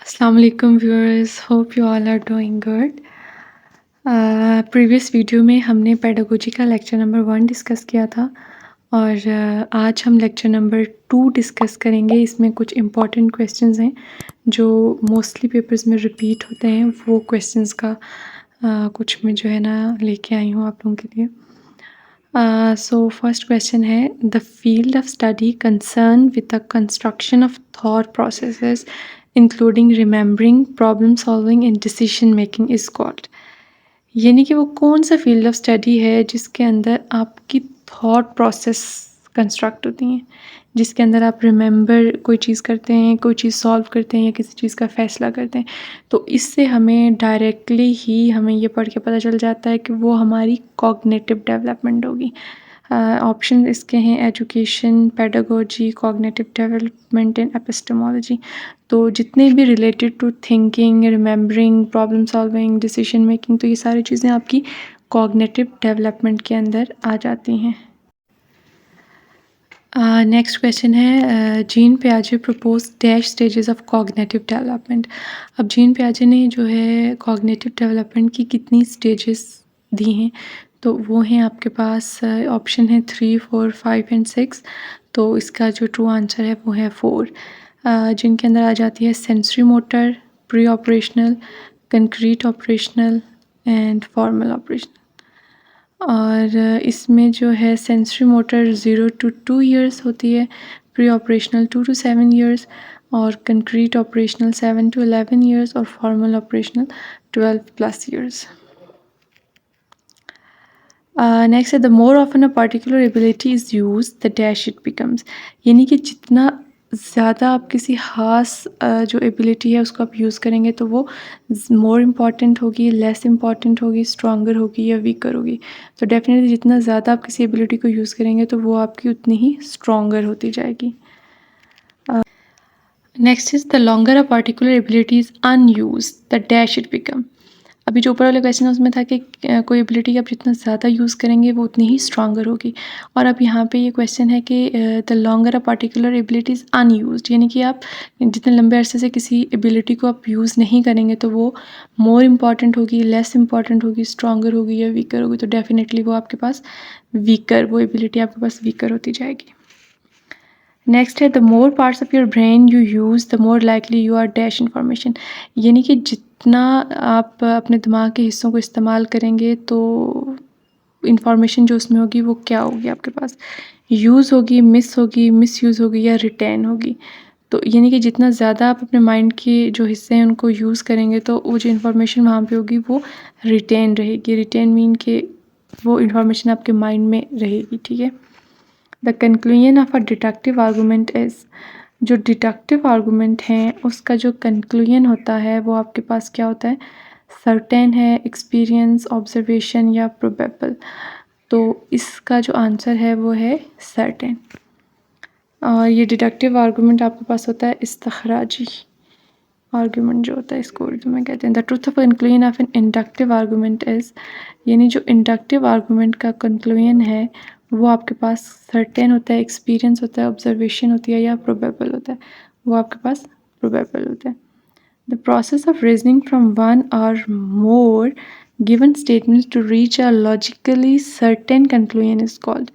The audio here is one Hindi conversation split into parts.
Assalamu alaikum viewers, hope you all are doing good. Previous video में हमने पेडागोजी का लेक्चर नंबर 1 डिस्कस किया था और आज हम लेक्चर नंबर 2 डिस्कस करेंगे। इसमें कुछ इम्पॉर्टेंट क्वेश्चंस हैं जो मोस्टली पेपर्स में रिपीट होते हैं। वो क्वेश्चंस का कुछ मैं जो है ना लेके आई हूँ आप लोगों के लिए। सो फर्स्ट क्वेश्चन है, the field of study concern with the construction of thought processes including remembering, problem solving and decision making is called. यानी कि वो कौन सा फील्ड ऑफ स्टडी है जिसके अंदर आपकी थॉट प्रोसेस कंस्ट्रक्ट होती हैं, जिसके अंदर आप रिमेंबर कोई चीज़ करते हैं, कोई चीज़ सॉल्व करते हैं या किसी चीज़ का फ़ैसला करते हैं। तो इससे हमें डायरेक्टली ही हमें ये पढ़ के पता चल जाता है कि वो हमारी कॉग्निटिव डेवलपमेंट होगी। ऑप्शन इसके हैं education, pedagogy, cognitive development and epistemology. तो जितने भी related to thinking, remembering, problem solving, decision making, तो ये सारी चीज़ें आपकी कॉग्निटिव डेवलपमेंट के अंदर आ जाती हैं। नेक्स्ट क्वेश्चन है, जीन पियाजे propose dash stages of cognitive development. अब जीन पियाजे ने जो है कॉग्निटिव डेवलपमेंट की कितनी स्टेजेस दी हैं, तो वो हैं आपके पास ऑप्शन है 3, 4, 5 एंड 6। तो इसका जो ट्रू आंसर है वो है 4, जिनके अंदर आ जाती है sensory motor, pre operational, concrete operational and formal operational. और इसमें जो है सेंसरी मोटर 0 to 2 ईयर्स होती है, प्री ऑपरेशनल 2 to 7 ईयर्स, और कंक्रीट ऑपरेशनल 7 to 11 ईयर्स, और फॉर्मल ऑपरेशनल 12+ ईयर्स। नेक्स्ट है, the more often a particular ability is use the dash it becomes. यानी कि जितना ज़्यादा आप किसी ख़ास जो एबिलिटी है उसको आप यूज़ करेंगे तो वो मोर इम्पॉर्टेंट होगी, लेस इम्पॉर्टेंट होगी, स्ट्रॉन्गर होगी या वीकर होगी। तो डेफिनेटली जितना ज़्यादा आप किसी एबिलिटी को यूज़ करेंगे तो वो आपकी उतनी ही स्ट्रॉन्गर होती जाएगी। Next is the longer a particular ability is unused the dash it become. अभी जो ऊपर वाले क्वेश्चन है उसमें था कि कोई एबिलिटी आप जितना ज़्यादा यूज़ करेंगे वो उतनी ही स्ट्रॉन्गर होगी। और अब यहाँ पे ये क्वेश्चन है कि the longer a particular ability is unused, यानी कि आप जितने लंबे अरसे से किसी एबिलिटी को आप यूज़ नहीं करेंगे तो वो मोर इम्पॉर्टेंट होगी, लेस इम्पॉर्टेंट होगी, स्ट्रॉन्गर होगी या वीकर होगी। तो डेफिनेटली वो आपके पास वीकर, वो एबिलिटी आपके पास वीकर होती जाएगी। नेक्स्ट है, the more parts of your brain you use the more likely you are dash information. यानी कि जितना आप अपने दिमाग के हिस्सों को इस्तेमाल करेंगे तो इन्फॉर्मेशन जो उसमें होगी वो क्या होगी आपके पास, यूज़ होगी, मिस होगी, मिस यूज़ होगी या रिटेन होगी। तो यानी कि जितना ज़्यादा आप अपने माइंड के जो हिस्से हैं उनको यूज़ करेंगे तो वो जो इन्फॉर्मेशन वहाँ पे होगी वो रिटेन रहेगी। रिटेन मीन के वो इन्फॉर्मेशन आपके माइंड में रहेगी, ठीक है। The conclusion of a deductive argument is, जो डिडक्टिव आर्गूमेंट हैं उसका जो कंक्लूजन होता है वो आपके पास क्या होता है, सर्टेन है, एक्सपीरियंस, ऑब्जर्वेशन या प्रोबेबल। तो इसका जो आंसर है वो है सर्टेन। और ये डिडक्टिव आर्गूमेंट आपके पास होता है इस्तखराजी आर्गूमेंट जो होता है, इसको उर्दू में कहते हैं। The truth of conclusion of an inductive argument is, यानी जो इंडक्टिव आर्गूमेंट का कंक्लूजन है वो आपके पास सर्टेन होता है, एक्सपीरियंस होता है, ऑब्जर्वेशन होती है या प्रोबेबल होता है। वो आपके पास प्रोबेबल होता है। The process of reasoning from one or more given statements to reach a logically certain conclusion is called.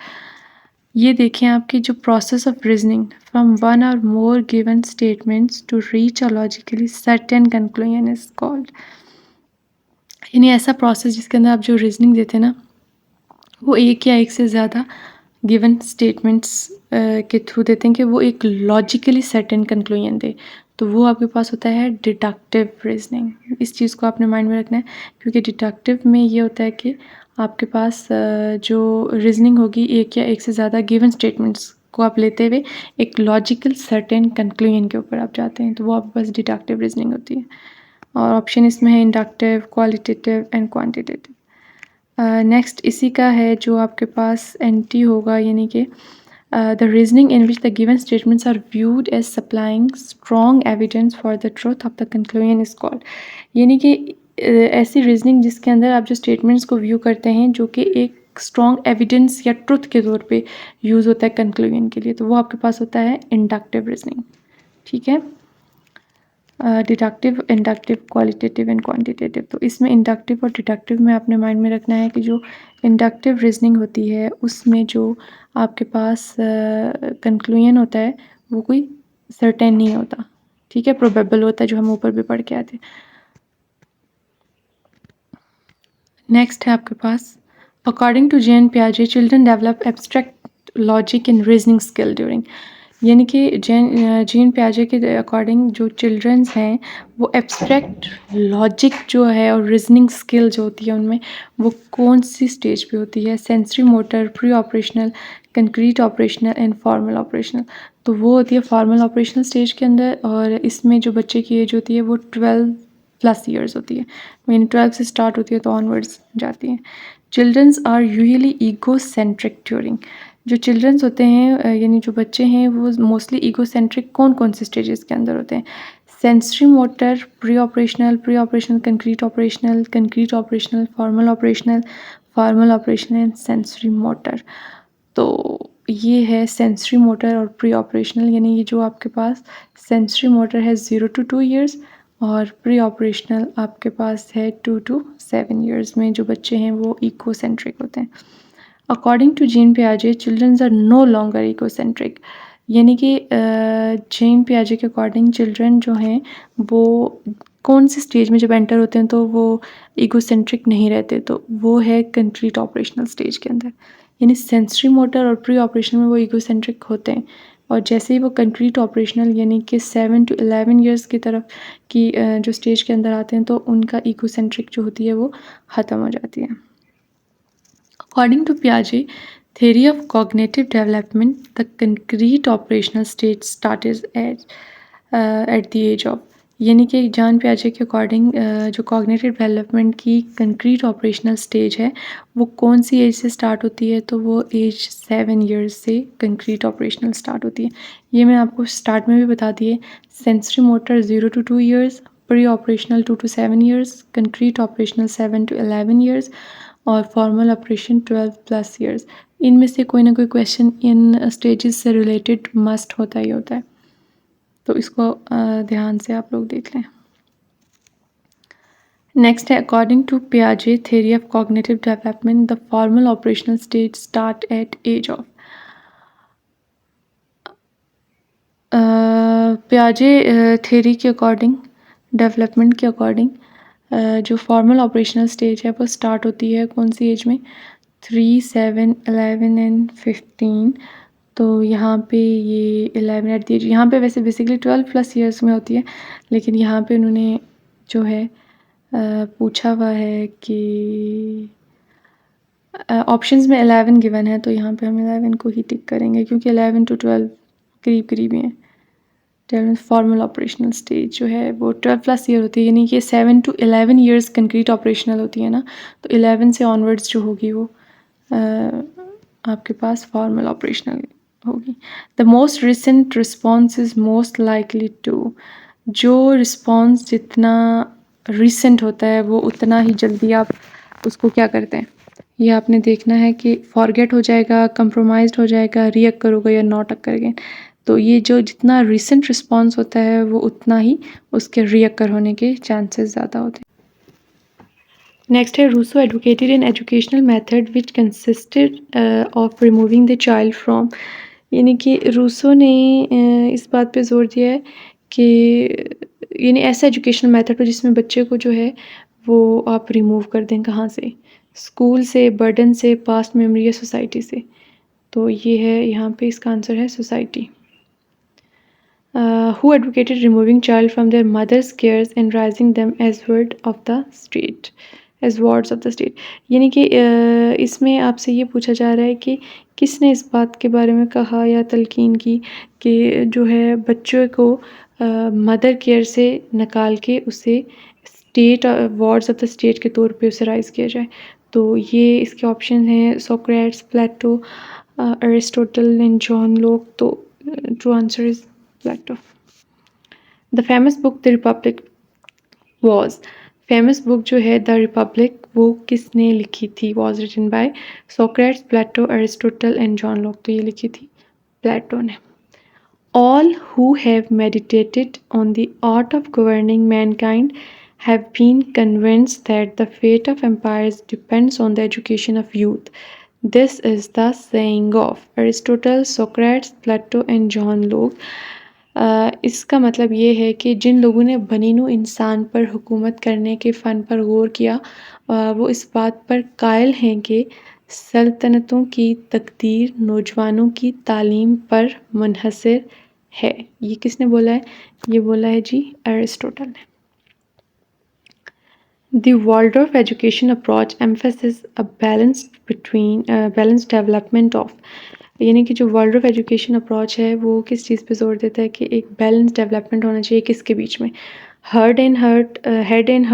ये देखें आपकी जो process of reasoning from one or more given statements to reach a logically certain conclusion is called. यानी ऐसा प्रोसेस जिसके अंदर आप जो रीजनिंग देते हैं ना वो एक या एक से ज़्यादा गिवन स्टेटमेंट्स के थ्रू देते हैं कि वो एक लॉजिकली सर्टेन कंक्लूजन दे। तो वो आपके पास होता है डिडक्टिव रीजनिंग। इस चीज़ को आपने माइंड में रखना है क्योंकि डिडक्टिव में ये होता है कि आपके पास जो रीजनिंग होगी एक या एक से ज़्यादा गिवन स्टेटमेंट्स को आप लेते हुए एक लॉजिकल सर्टेन कंक्लूजन के ऊपर आप जाते हैं, तो वो आपके पास डिडक्टिव रीजनिंग होती है। और ऑप्शन इसमें है inductive, qualitative and quantitative. Next इसी का है जो आपके पास एंटी होगा, यानी कि the reasoning in which the given statements are viewed as supplying strong evidence for the truth of the conclusion is called. यानी कि ऐसी रीजनिंग जिसके अंदर आप जो स्टेटमेंट्स को व्यू करते हैं जो कि एक स्ट्रॉन्ग एविडेंस या ट्रुथ के तौर पे यूज़ होता है कंक्लूजन के लिए, तो वो आपके पास होता है इंडक्टिव रीजनिंग, ठीक है। Deductive, inductive, qualitative and quantitative. तो इसमें इंडक्टिव और डिडक्टिव में आपने माइंड में रखना है कि जो इंडक्टिव रीजनिंग होती है उसमें जो आपके पास कंक्लूजन होता है वो कोई सर्टेन नहीं होता, ठीक है, प्रोबेबल होता है, जो हम ऊपर भी पढ़ के आए थे। नेक्स्ट है आपके पास अकॉर्डिंग टू जेन पियाजे children develop abstract logic and reasoning skill during, यानी कि जीन पियाजे के अकॉर्डिंग जो चिल्ड्रंस हैं वो एब्स्ट्रैक्ट लॉजिक जो है और रीजनिंग स्किल जो होती है उनमें वो कौन सी स्टेज पे होती है, sensory motor, pre operational, concrete operational and formal operational. तो वो होती है फॉर्मल ऑपरेशनल स्टेज के अंदर, और इसमें जो बच्चे की एज होती है वो 12+ ईयर्स होती है, मीन 12 से स्टार्ट होती है तो ऑनवर्ड्स जाती है। Childrens are usually egocentric during, जो चिल्ड्रंस होते हैं यानी जो बच्चे हैं वो मोस्टली ईगो सेंट्रिक कौन कौन से स्टेजेस के अंदर होते हैं, sensory motor, pre operational, concrete operational, formal operational and sensory motor. तो ये है सेंसरी मोटर और प्री ऑपरेशनल, यानी ये जो आपके पास सेंसरी मोटर है 0 to 2 ईयर्स और प्री ऑपरेशनल आपके पास है 2 to 7 ईयर्स में जो बच्चे हैं वो इकोसेंट्रिक होते हैं। अकॉर्डिंग टू जीन पियाजे childrens are no longer egocentric, यानी कि जीन पियाजे के अकॉर्डिंग चिल्ड्रन जो हैं वो कौन से स्टेज में जब एंटर होते हैं तो वो इगोसेंट्रिक नहीं रहते, तो वो है कंक्रीट ऑपरेशनल स्टेज के अंदर, यानी सेंसरी मोटर और प्री ऑपरेशनल में वो इगोसेंट्रिक होते हैं, और जैसे ही वो कंक्रीट ऑपरेशनल यानी कि 7 to 11 ईयर्स की तरफ की जो स्टेज के अंदर आते हैं तो उनका इगोसेंट्रिक जो होती है वो ख़त्म हो जाती है। अकॉर्डिंग टू पियाजे theory of cognitive development, the concrete operational stage started at the age of, यानी कि जान पियाजे के अकॉर्डिंग जो कॉग्निटिव डेवलपमेंट की कंक्रीट ऑपरेशनल स्टेज है वो कौन सी एज से स्टार्ट होती है, तो वो एज 7 ईयर्स से कंक्रीट ऑपरेशनल स्टार्ट होती है। ये मैं आपको स्टार्ट में भी बता दिए, sensory motor 0 to 2 years, pre operational 2 to 7 years, concrete operational 7 to 11 years और फॉर्मल ऑपरेशन 12+ ईयर्स। इनमें से कोई ना कोई क्वेश्चन इन स्टेजेस से रिलेटेड मस्ट होता ही होता है, तो इसको ध्यान से आप लोग देख लें। नेक्स्ट है अकॉर्डिंग टू पियाजे theory of cognitive development the formal operational stage start at age of, पियाजे थ्योरी के अकॉर्डिंग, डेवलपमेंट के अकॉर्डिंग जो फॉर्मल ऑपरेशनल स्टेज है वो स्टार्ट होती है कौन सी एज में, 3, 7, 11 एंड 15। तो यहाँ पे ये 11 एट दी एज, यहाँ पे वैसे बेसिकली 12+ ईयर्स में होती है, लेकिन यहाँ पे उन्होंने जो है पूछा हुआ है कि ऑप्शंस में 11 गिवन है, तो यहाँ पे हम 11 को ही टिक करेंगे क्योंकि 11 to 12 करीब करीब ही हैं। 12 फॉर्मल ऑपरेशनल स्टेज जो है वो 12+ ईयर होती है, यानी कि 7 to 11 ईयर्स कंक्रीट ऑपरेशनल होती है ना, तो 11 से ऑनवर्ड्स जो होगी वो आपके पास फॉर्मल ऑपरेशनल होगी। The most recent response is most likely to, जो रिस्पॉन्स जितना रिसेंट होता है वो उतना ही जल्दी आप उसको क्या करते हैं, ये आपने देखना है कि फॉरगेट हो जाएगा, कंप्रोमाइज़ हो जाएगा, रीअकर होगा या नॉट अकर अगेन। तो ये जो जितना रिसेंट रिस्पॉन्स होता है वो उतना ही उसके रीअकर होने के चांसेस ज़्यादा होते हैं। नेक्स्ट है Rousseau advocated an educational method which consisted of removing the child from, यानी कि रूसो ने इस बात पे जोर दिया है कि यानी ऐसा एजुकेशनल मेथड हो जिसमें बच्चे को जो है वो आप रिमूव कर दें, कहाँ से, स्कूल से, बर्डन से, पास्ट मेमोरी या सोसाइटी से। तो ये है यहाँ पे इसका आंसर है society. Who advocated removing child from their mothers cares and raising them as word of the state, as wards of the state, यानी कि इसमें आपसे ये पूछा जा रहा है कि किसने इस बात के बारे में कहा या तलकीन की कि जो है बच्चों को मदर केयर से निकाल के उसे state wards of the state के तौर पे उसे राइज किया जाए। तो ये इसके ऑप्शन हैं Socrates, Plato, Aristotle and John Locke. तो true answer is Plato. The famous book the Republic was, famous book जो है द रिपब्लिक वो किसने लिखी थी, was written by Socrates, Plato, Aristotle and John Locke. तो ये लिखी थी प्लेटो ने। All who have meditated on the art of governing mankind have been convinced that the fate of empires depends on the education of youth. This is the saying of Aristotle, Socrates, Plato and John Locke. इसका मतलब ये है कि जिन लोगों ने बनीनू इंसान पर हुकूमत करने के फ़न पर गौर किया, वो इस बात पर कायल हैं कि सल्तनतों की तकदीर नौजवानों की तालीम पर मुनहसर है। ये किसने बोला है? ये बोला है जी एरिस्टोटल ने। The Waldorf education approach emphasizes a balanced development of, यानी कि जो Waldorf education approach है वो किस चीज़ पे जोर देता है कि एक बैलेंस डेवलपमेंट होना चाहिए किसके बीच में, head and heart, head and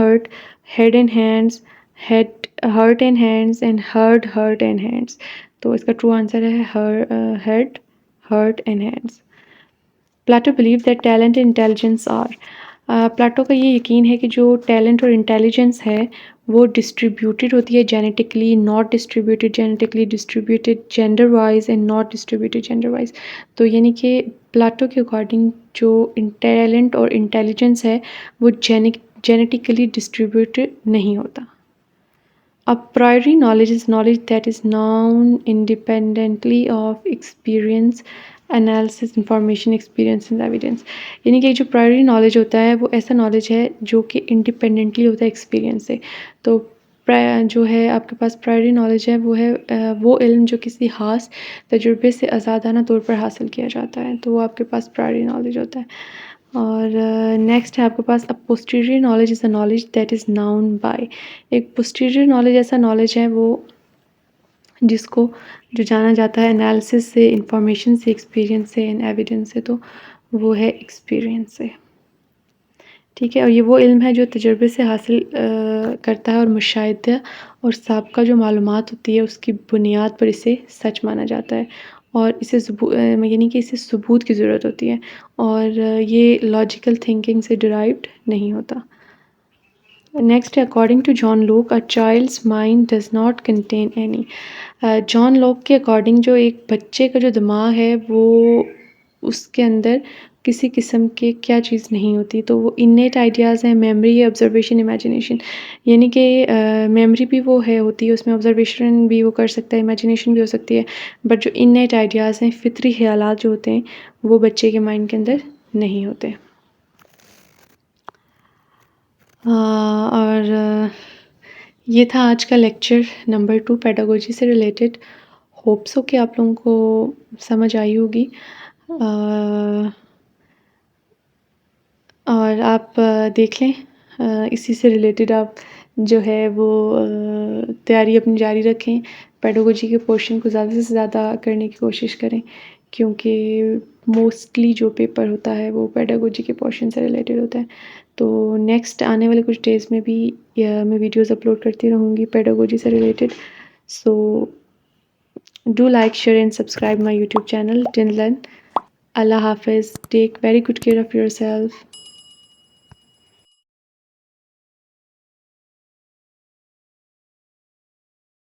hands, heart and hands and heart and hands। तो इसका ट्रू आंसर है head, heart and hands। Plato believe that talent and intelligence are, Plato का ये यकीन है कि जो टैलेंट और इंटेलिजेंस है वो डिस्ट्रीब्यूटेड होती है genetically, not distributed genetically, distributed gender wise and not distributed gender wise. तो यानी कि प्लाटो के अकॉर्डिंग जो टैलेंट और इंटेलिजेंस है वो जेनेटिकली डिस्ट्रीब्यूटेड नहीं होता। A priori knowledge is knowledge that is known independently of experience, analysis, information, experience and evidence। यानी कि जो प्रायरी नॉलेज होता है वो ऐसा नॉलेज है जो कि इंडिपेंडेंटली होता है एक्सपीरियंस से। तो जो है आपके पास प्रायरी नॉलेज है वो है वो इल्म जो किसी खास तजुर्बे से आज़ादाना तौर पर हासिल किया जाता है, तो वो आपके पास प्रायरी नॉलेज होता है। और नेक्स्ट है आपके पास, a posterior knowledge is a knowledge that is known by. एक पोस्टीरियर नॉलेज ऐसा नॉलेज है वो जिसको जो जाना जाता है एनालिसिस से, इंफॉर्मेशन से, एक्सपीरियंस से एंड एविडेंस से, तो वो है एक्सपीरियंस से। ठीक है, और ये वो इल्म है जो तजुर्बे से हासिल करता है और मुशाहिदा और साबिक़ा जो मालूमात होती है उसकी बुनियाद पर इसे सच माना जाता है और इसे यानी कि इसे सबूत की ज़रूरत होती है और ये लॉजिकल थिंकिंग से डिराइव्ड नहीं होता। नेक्स्ट है according to John Locke, a child's mind does not contain any. John Locke के अकॉर्डिंग जो एक बच्चे का जो दिमाग है वो उसके अंदर किसी किस्म के क्या चीज़ नहीं होती, तो वो इन्नेट आइडियाज़ हैं, मेमोरी, ऑब्जर्वेशन, इमेजिनेशन। यानी कि मेमोरी भी वो है होती है, उसमें ऑब्जर्वेशन भी वो कर सकता है, इमेजिनेशन भी हो सकती है, बट जो इन्नेट आइडियाज़ हैं, फितरी ख्यालात जो होते हैं वो बच्चे के माइंड के अंदर नहीं होते। और ये था आज का लेक्चर नंबर 2 पेडागोजी से रिलेटेड। होप्स हो कि आप लोगों को समझ आई होगी और आप देख लें इसी से रिलेटेड आप जो है वो तैयारी अपनी जारी रखें, पेडागोजी के पोर्शन को ज़्यादा से ज़्यादा करने की कोशिश करें क्योंकि मोस्टली जो पेपर होता है वो पेडागोजी के पोर्शन से रिलेटेड होता है। तो नेक्स्ट आने वाले कुछ डेज़ में भी मैं वीडियोज़ अपलोड करती रहूँगी पेडागोजी से related. So do like, share and subscribe my YouTube channel. Till then, Allah Hafiz, take very good care of yourself.